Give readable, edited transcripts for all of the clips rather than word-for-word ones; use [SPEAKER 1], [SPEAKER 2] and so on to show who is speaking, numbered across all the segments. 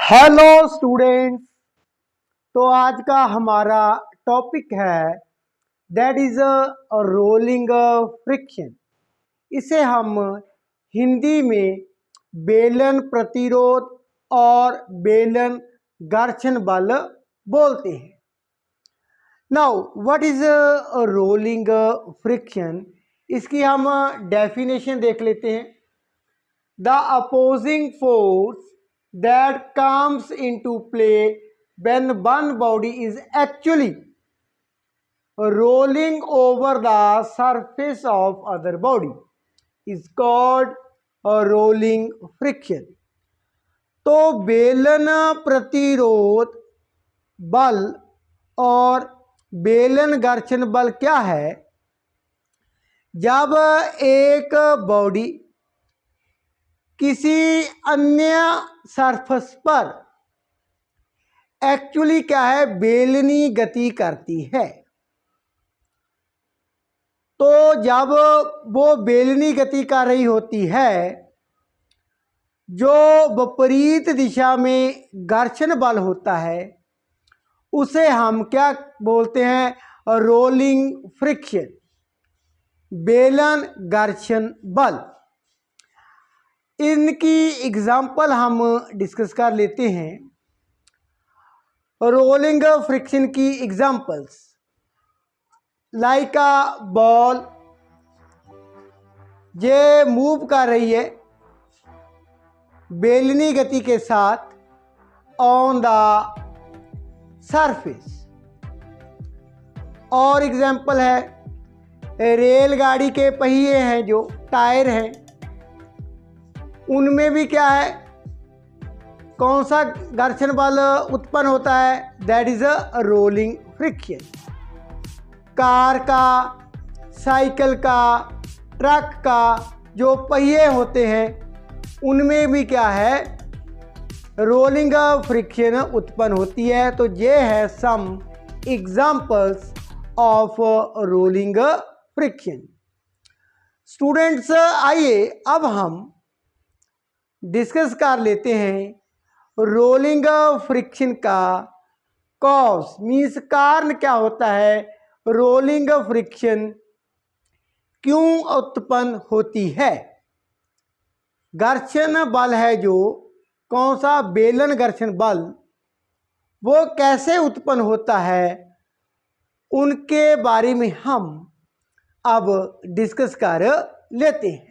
[SPEAKER 1] Hello students. तो आज का हमारा टॉपिक है that is a rolling friction. इसे हम हिंदी में बेलन प्रतिरोध और बेलन घर्षण बल बोलते हैं। Now what is rolling friction? इसकी हम डेफिनेशन देख लेते हैं। The opposing force that comes into play when one body is actually rolling over the surface of other body is called a rolling friction. तो बेलन प्रतिरोध बल और बेलन घर्षण बल क्या है? जब एक बॉडी किसी अन्य सरफेस पर एक्चुअली क्या है, बेलनी गति करती है। तो जब वो बेलनी गति कर रही होती है, जो विपरीत दिशा में घर्षण बल होता है उसे हम क्या बोलते हैं? रोलिंग फ्रिक्शन, बेलन घर्षण बल। इनकी एग्जाम्पल हम डिस्कस कर लेते हैं। रोलिंग फ्रिक्शन की एग्जाम्पल्स लाइक अ बॉल ये मूव कर रही है बेलनी गति के साथ ऑन द सरफेस। और एग्जाम्पल है रेलगाड़ी के पहिए हैं, जो टायर हैं, उनमें भी क्या है, कौन सा घर्षण बल उत्पन्न होता है? That is a rolling friction. Car का, साइकिल का, ट्रक का जो पहिए होते हैं उनमें भी क्या है, रोलिंग फ्रिक्शन उत्पन्न होती है। तो ये है some examples of rolling friction. Students, आइए अब हम डिस्कस कर लेते हैं रोलिंग फ्रिक्शन का कॉज, मीन्स कारण क्या होता है, रोलिंग फ्रिक्शन क्यों उत्पन्न होती है। घर्षण बल है जो, कौन सा, बेलन घर्षण बल, वो कैसे उत्पन्न होता है, उनके बारे में हम अब डिस्कस कर लेते हैं।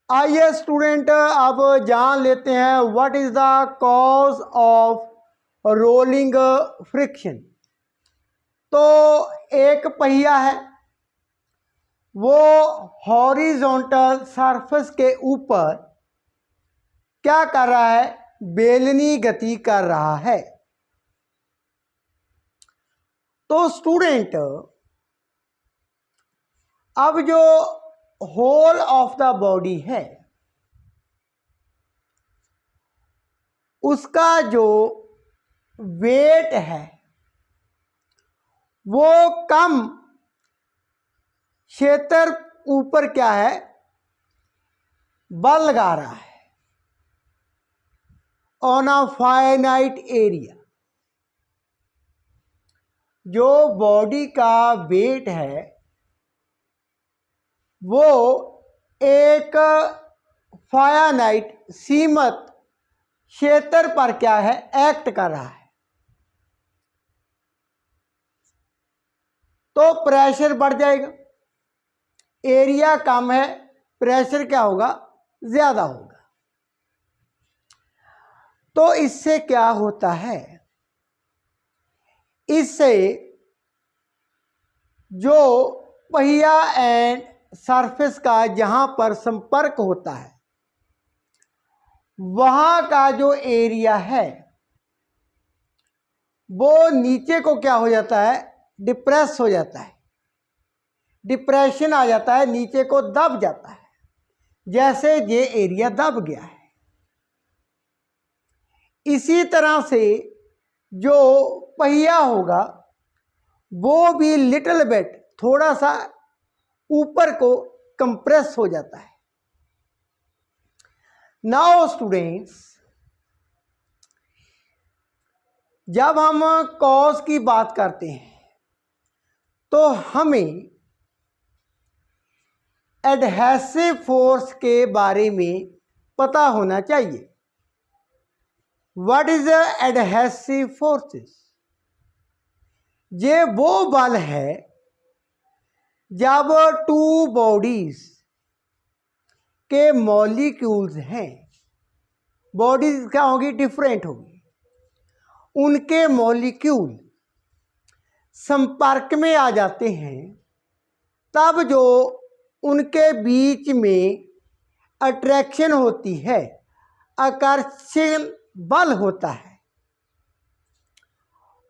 [SPEAKER 1] आइए स्टूडेंट अब जान लेते हैं what is the cause of rolling friction. तो एक पहिया है, वो हॉरिजॉन्टल सरफेस के ऊपर क्या कर रहा है, बेलनी गति कर रहा है। तो स्टूडेंट अब जो होल ऑफ द बॉडी है उसका जो वेट है वो कम क्षेत्र ऊपर क्या है, बल लगा रहा है ऑन अ फाइनाइट एरिया। जो बॉडी का वेट है वो एक फाइनाइट सीमित क्षेत्र पर क्या है, एक्ट कर रहा है। तो प्रेशर बढ़ जाएगा, एरिया कम है, प्रेशर क्या होगा, ज्यादा होगा। तो इससे क्या होता है, इससे जो पहिया एंड सरफेस का जहां पर संपर्क होता है वहां का जो एरिया है वो नीचे को क्या हो जाता है, डिप्रेस हो जाता है, डिप्रेशन आ जाता है, नीचे को दब जाता है, जैसे ये एरिया दब गया है। इसी तरह से जो पहिया होगा वो भी लिटिल बिट, थोड़ा सा ऊपर को कंप्रेस हो जाता है। नाउ स्टूडेंट्स, जब हम कॉज की बात करते हैं तो हमें एडहेसिव फोर्स के बारे में पता होना चाहिए। What is adhesive forces? ये वो बल है जब टू बॉडीज के मॉलिक्यूल्स हैं, बॉडीज क्या होगी? डिफरेंट होगी, उनके मॉलिक्यूल संपर्क में आ जाते हैं, तब जो उनके बीच में अट्रैक्शन होती है, आकर्षण बल होता है,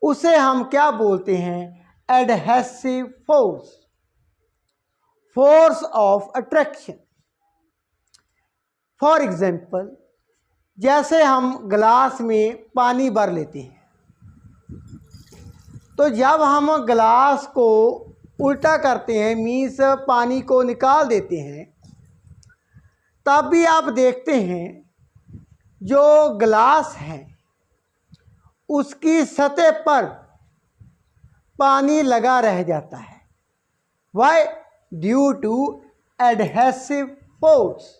[SPEAKER 1] उसे हम क्या बोलते हैं? Adhesive force, force of attraction. For example, जैसे हम ग्लास में पानी भर लेते हैं, तो जब हम ग्लास को उल्टा करते हैं, मीन्स पानी को निकाल देते हैं, तब भी आप देखते हैं जो ग्लास है उसकी सतह पर पानी लगा रह जाता है। Why? Due to adhesive force.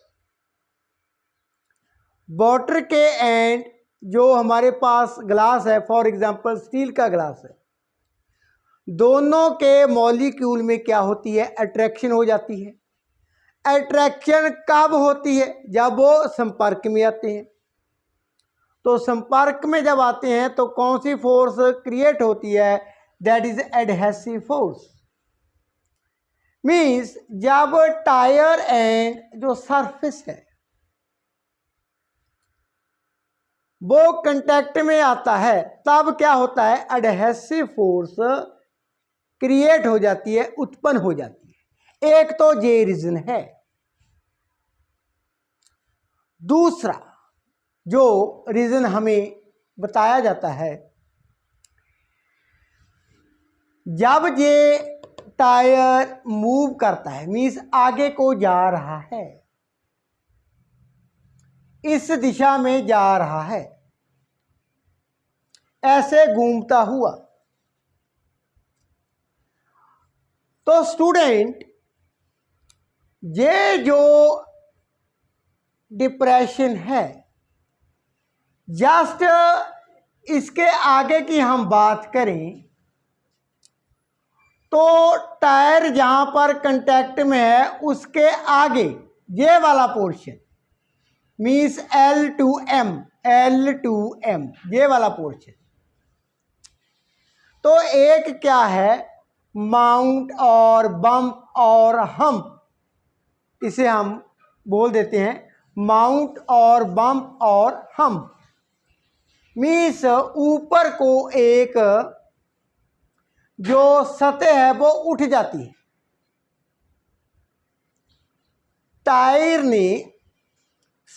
[SPEAKER 1] Water के एंड जो हमारे पास ग्लास है, फॉर एग्जांपल स्टील का ग्लास है, दोनों के मॉलिक्यूल में क्या होती है? अट्रैक्शन हो जाती है। अट्रैक्शन कब होती है? जब वो संपर्क में आते हैं। तो संपर्क में जब आते हैं तो कौन सी फोर्स क्रिएट होती है? That is adhesive force. Means जब टायर एंड जो सरफेस है वो कांटेक्ट में आता है, तब क्या होता है? एडहेसिव फोर्स क्रिएट हो जाती है, उत्पन्न हो जाती है। एक तो ये रीजन है। दूसरा जो रीजन हमें बताया जाता है, जब ये टायर मूव करता है, मीन्स आगे को जा रहा है, इस दिशा में जा रहा है, ऐसे घूमता हुआ, तो स्टूडेंट ये जो डिप्रेशन है, जस्ट इसके आगे की हम बात करें तो टायर जहां पर कांटेक्ट में है उसके आगे ये वाला पोर्शन, मीन्स L2M, L2M ये वाला पोर्शन, तो एक क्या है? माउंट और बम्प और हम्प, इसे हम बोल देते हैं माउंट और बम्प और हम्प। मीन्स ऊपर को एक जो सतह है वो उठ जाती है। टायर ने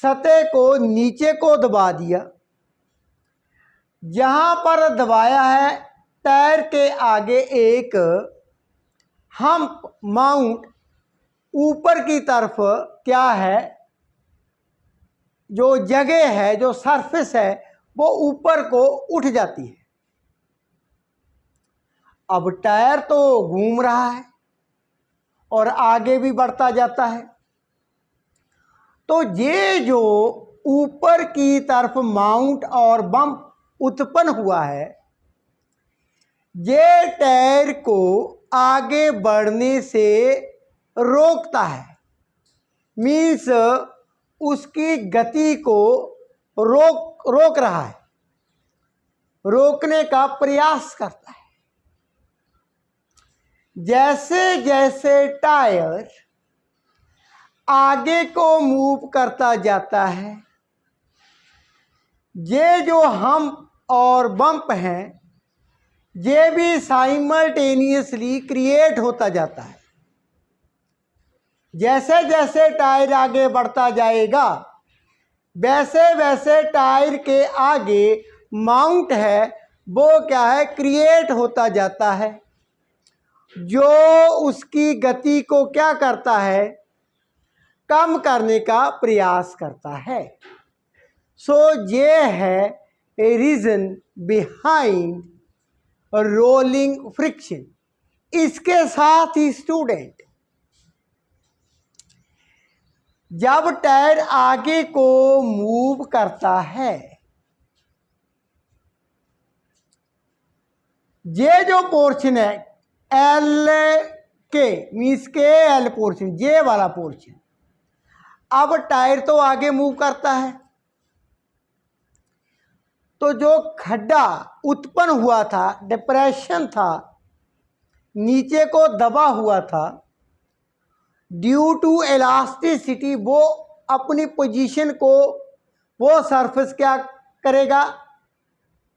[SPEAKER 1] सतह को नीचे को दबा दिया, जहां पर दबाया है टायर के आगे एक हम्प, माउंट ऊपर की तरफ क्या है? जो जगह है, जो सरफेस है, वो ऊपर को उठ जाती है। अब टायर तो घूम रहा है और आगे भी बढ़ता जाता है, तो ये जो ऊपर की तरफ माउंट और बम्प उत्पन्न हुआ है, ये टायर को आगे बढ़ने से रोकता है। मीन्स उसकी गति को रोक रहा है, रोकने का प्रयास करता है। जैसे जैसे टायर आगे को मूव करता जाता है, ये जो हम्प और बम्प हैं ये भी साइमल्टेनियसली क्रिएट होता जाता है। जैसे जैसे टायर आगे बढ़ता जाएगा, वैसे वैसे टायर के आगे माउंट है वो क्या है? क्रिएट होता जाता है, जो उसकी गति को क्या करता है? कम करने का प्रयास करता है। सो ये है ए रीजन बिहाइंड रोलिंग फ्रिक्शन। इसके साथ ही स्टूडेंट, जब टायर आगे को मूव करता है, ये जो पोर्शन है एल के मीन्स के एल पोर्शन, ये वाला पोर्शन, अब टायर तो आगे मूव करता है, तो जो खड्डा उत्पन्न हुआ था, डिप्रेशन था, नीचे को दबा हुआ था, ड्यू टू इलास्टिसिटी, वो अपनी पोजीशन को, वो सरफेस क्या करेगा,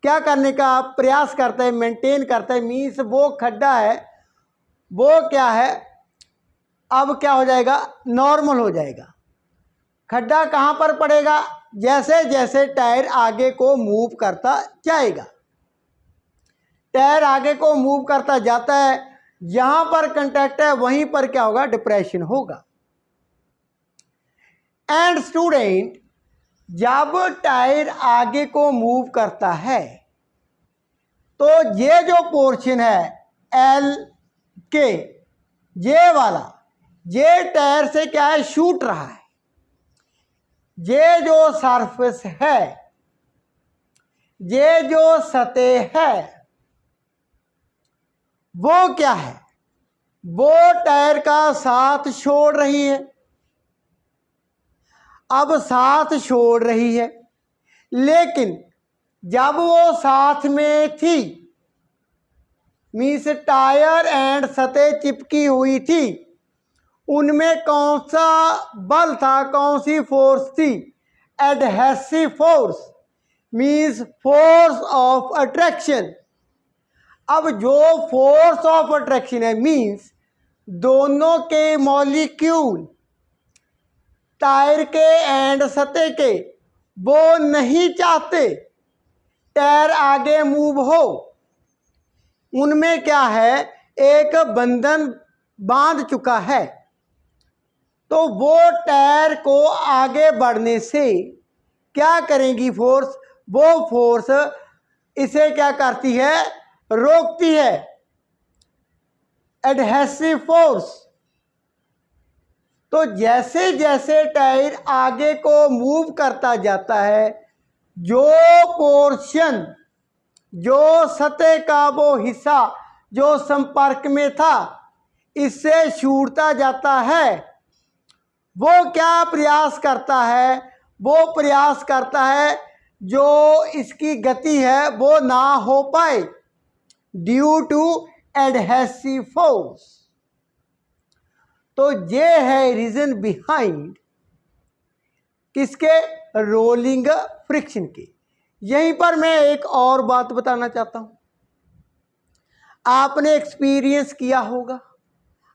[SPEAKER 1] क्या करने का प्रयास करता है, मेंटेन करता है। मीन्स वो खड्डा है, वो क्या है, अब क्या हो जाएगा, नॉर्मल हो जाएगा। खड्डा कहाँ पर पड़ेगा, जैसे जैसे टायर आगे को मूव करता जाएगा, टायर आगे को मूव करता जाता है, जहां पर कंटैक्ट है वहीं पर क्या होगा, डिप्रेशन होगा। एंड स्टूडेंट, जब टायर आगे को मूव करता है तो ये जो पोर्शन है एल के, ये वाला, ये टायर से क्या है, शूट रहा है। ये जो सरफेस है, ये जो सतह है, वो क्या है, वो टायर का साथ छोड़ रही है। अब साथ छोड़ रही है, लेकिन जब वो साथ में थी, मीन्स टायर एंड सतह चिपकी हुई थी, उनमें कौन सा बल था, कौन सी फोर्स थी, adhesive force, means force of attraction. अब जो फोर्स ऑफ अट्रैक्शन है, मीन्स दोनों के मॉलिक्यूल, टायर के एंड सतह के, वो नहीं चाहते टायर आगे मूव हो। उनमें क्या है, एक बंधन बांध चुका है, तो वो टायर को आगे बढ़ने से क्या करेंगी फोर्स, वो फोर्स इसे क्या करती है, रोकती है, एडहेसिव फोर्स। तो जैसे जैसे टायर आगे को मूव करता जाता है, जो पोर्शन, जो सतह का वो हिस्सा जो संपर्क में था, इससे छूटता जाता है, वो क्या प्रयास करता है, वो प्रयास करता है जो इसकी गति है वो ना हो पाए, ड्यू टू एडहेसिव फोर्स। तो ये है रीजन बिहाइंड किसके, रोलिंग फ्रिक्शन के। यहीं पर मैं एक और बात बताना चाहता हूं। आपने एक्सपीरियंस किया होगा,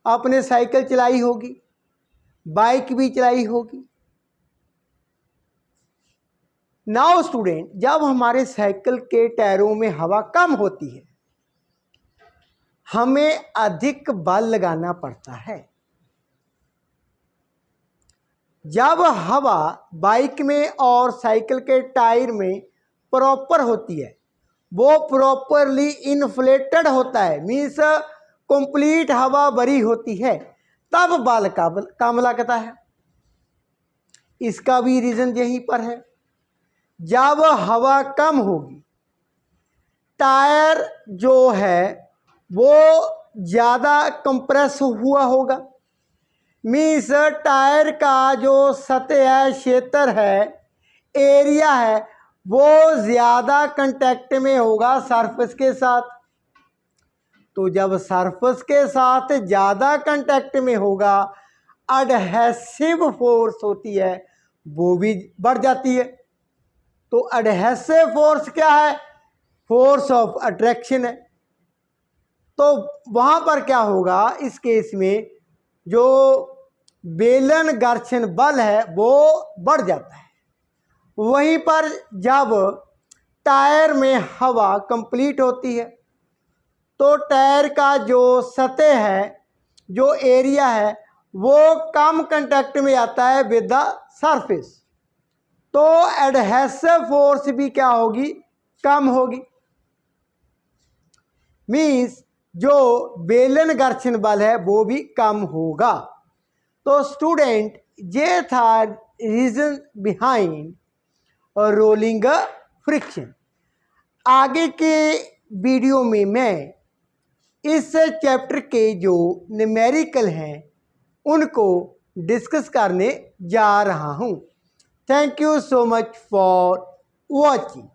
[SPEAKER 1] आपने साइकिल चलाई होगी, बाइक भी चलाई होगी। नाउ स्टूडेंट, जब हमारे साइकिल के टायरों में हवा कम होती है, हमें अधिक बल लगाना पड़ता है। जब हवा बाइक में और साइकिल के टायर में प्रॉपर होती है, वो प्रॉपरली इन्फ्लेटेड होता है, मीन्स कंप्लीट हवा भरी होती है, तब बल कम लगता है। इसका भी रीज़न यहीं पर है। जब हवा कम होगी, टायर जो है वो ज़्यादा कंप्रेस हुआ होगा, मीन्स टायर का जो सतह है, क्षेत्र है, एरिया है, वो ज़्यादा कांटेक्ट में होगा सरफेस के साथ। तो जब सरफेस के साथ ज़्यादा कांटेक्ट में होगा, एडहेसिव फोर्स होती है वो भी बढ़ जाती है। तो एडहेसिव फोर्स क्या है, फोर्स ऑफ अट्रैक्शन है। तो वहाँ पर क्या होगा, इस केस में जो बेलन घर्षण बल है वो बढ़ जाता है। वहीं पर जब टायर में हवा कंप्लीट होती है, तो टायर का जो सतह है, जो एरिया है, वो कम कांटेक्ट में आता है विद द सरफेस। तो एडहेसिव फोर्स भी क्या होगी, कम होगी। मीन्स जो बेलन घर्षण बल है वो भी कम होगा। तो स्टूडेंट, ये था रीजन बिहाइंड रोलिंग फ्रिक्शन। आगे के वीडियो में मैं इस चैप्टर के जो न्यूमेरिकल हैं उनको डिस्कस करने जा रहा हूँ। Thank you so much for watching.